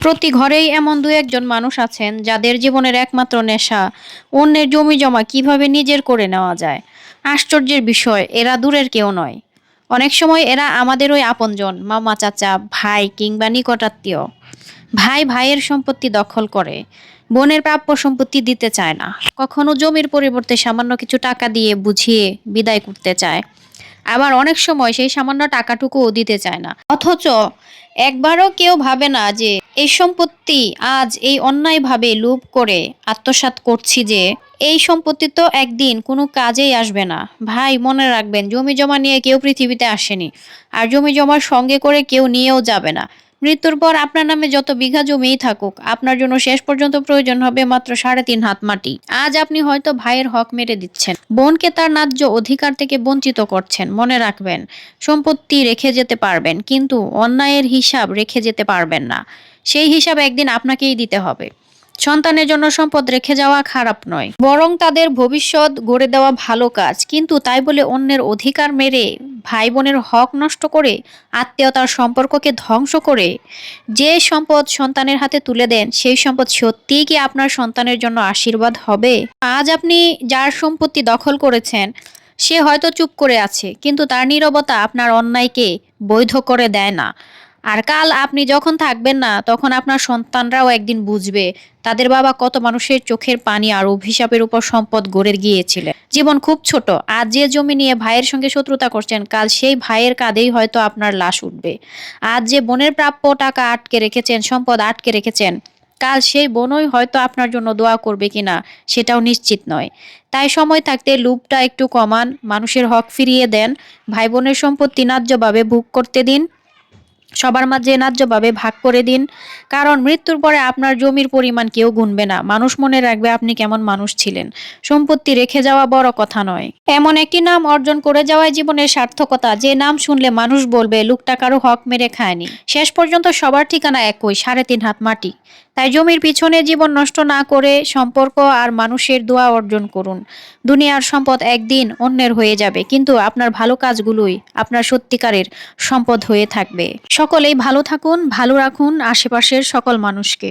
প্রতি ঘরেই এমন দু একজন মানুষ আছেন যাদের জীবনের একমাত্র নেশা অন্যের জমি জমা কিভাবে নিজের করে নেওয়া যায়। আশ্চর্যের বিষয়, এরা দূরের কেউ নয়। অনেক সময় এরা আমাদেরই আপনজন, মামা, চাচা, ভাই কিংবা নিকটাত্মীয়। ভাই ভাইয়ের সম্পত্তি দখল করে, বোনের প্রাপ্য সম্পত্তি দিতে চায় না, কখনো জমির পরিবর্তে সামান্য কিছু টাকা দিয়ে বুঝিয়ে বিদায় করতে চায়। আবার অনেক সময় সেই সামান্য টাকাটুকুও দিতে চায় না। অথচ একবারও কেউ ভাবে না যে এই সম্পত্তি আজ এই অন্যায়ভাবে লুপ করে আত্মসাৎ করছি, যে এই সম্পত্তি তো একদিন কোনো কাজেই আসবে না। ভাই, মনে রাখবেন, জমি জমা নিয়ে কেউ পৃথিবীতে আসেনি, আর জমি জমার সঙ্গে করে কেউ নিয়েও যাবে না। মৃত্যুর পর আপনার নামে যত বিঘা জমিই থাকুক, আপনার জন্য শেষ পর্যন্ত প্রয়োজন হবে মাত্র 3.5 হাত মাটি। আজ আপনি হয়তো ভাইয়ের হক মেরে দিচ্ছেন, বোনকে তার ন্যায্য অধিকার থেকে বঞ্চিত করছেন। মনে রাখবেন, সম্পত্তি রেখে যেতে পারবেন, কিন্তু অন্যায়ের হিসাব রেখে যেতে পারবেন না। সেই হিসাব একদিন আপনাকেই দিতে হবে। সন্তানের জন্য সম্পদ রেখে যাওয়া খারাপ নয়, বরং তাদের ভবিষ্যৎ গড়ে দেওয়া ভালো কাজ। কিন্তু তাই বলে অন্যের অধিকার মেরে, ভাই বোনের হক নষ্ট করে, আত্মীয়তার সম্পর্ককে ধ্বংস করে যে সম্পদ সন্তানের হাতে তুলে দেন, সেই সম্পদ সত্যিই কি আপনার সন্তানের জন্য আশীর্বাদ হবে? আজ আপনি যার সম্পত্তি দখল করেছেন, সে হয়তো চুপ করে আছে, কিন্তু তার নীরবতা আপনার অন্যায়কে বৈধ করে দেয় না। আর কাল আপনি যখন থাকবেন না, তখন আপনার সন্তানরাও একদিন বুঝবে তাদের বাবা কত মানুষের চোখের পানি আর অভিশাপের উপর সম্পদ গড়ে গিয়েছিলেন। জীবন খুব ছোট। আজ যে জমি নিয়ে ভাইয়ের সঙ্গে শত্রুতা করছেন, কাল সেই ভাইয়ের কাঁধেই হয়তো আপনার লাশ উঠবে। আজ যে বোনের প্রাপ্য টাকা আটকে রেখেছেন, সম্পদ আটকে রেখেছেন, কাল সেই বোনই হয়তো আপনার জন্য দোয়া করবে কিনা সেটাও নিশ্চিত নয়। তাই সময় থাকতে লোভটা একটু কমান, মানুষের হক ফিরিয়ে দেন, ভাই বোনের সম্পত্তি ন্যায্যভাবে ভোগ করতে দিন, সবার মাঝে ন্যায্যভাবে ভাগ করে দিন। কারণ মৃত্যুর পরে আপনার জমির পরিমাণ কেউ গুনবে না, মানুষ মনে রাখবে আপনি কেমন মানুষ ছিলেন। সম্পত্তি রেখে যাওয়া বড় কথা নয়, এমন একটি নাম অর্জন করে যাওয়াই জীবনের সার্থকতা, যে নাম শুনলে মানুষ বলবে লোকটা কারো হক মেরে খায়নি। শেষ পর্যন্ত সবার ঠিকানা একই, 3.5 হাত মাটি। তাই জমির পিছনে জীবন নষ্ট না করে সম্পর্ক আর মানুষের দোয়া অর্জন করুন। দুনিয়ার সম্পদ একদিন অন্যের হয়ে যাবে, কিন্তু আপনার ভালো কাজগুলোই আপনার সত্যিকারের সম্পদ হয়ে থাকবে। সকলেই ভালো থাকুন, ভালো রাখুন আশেপাশের সকল মানুষকে।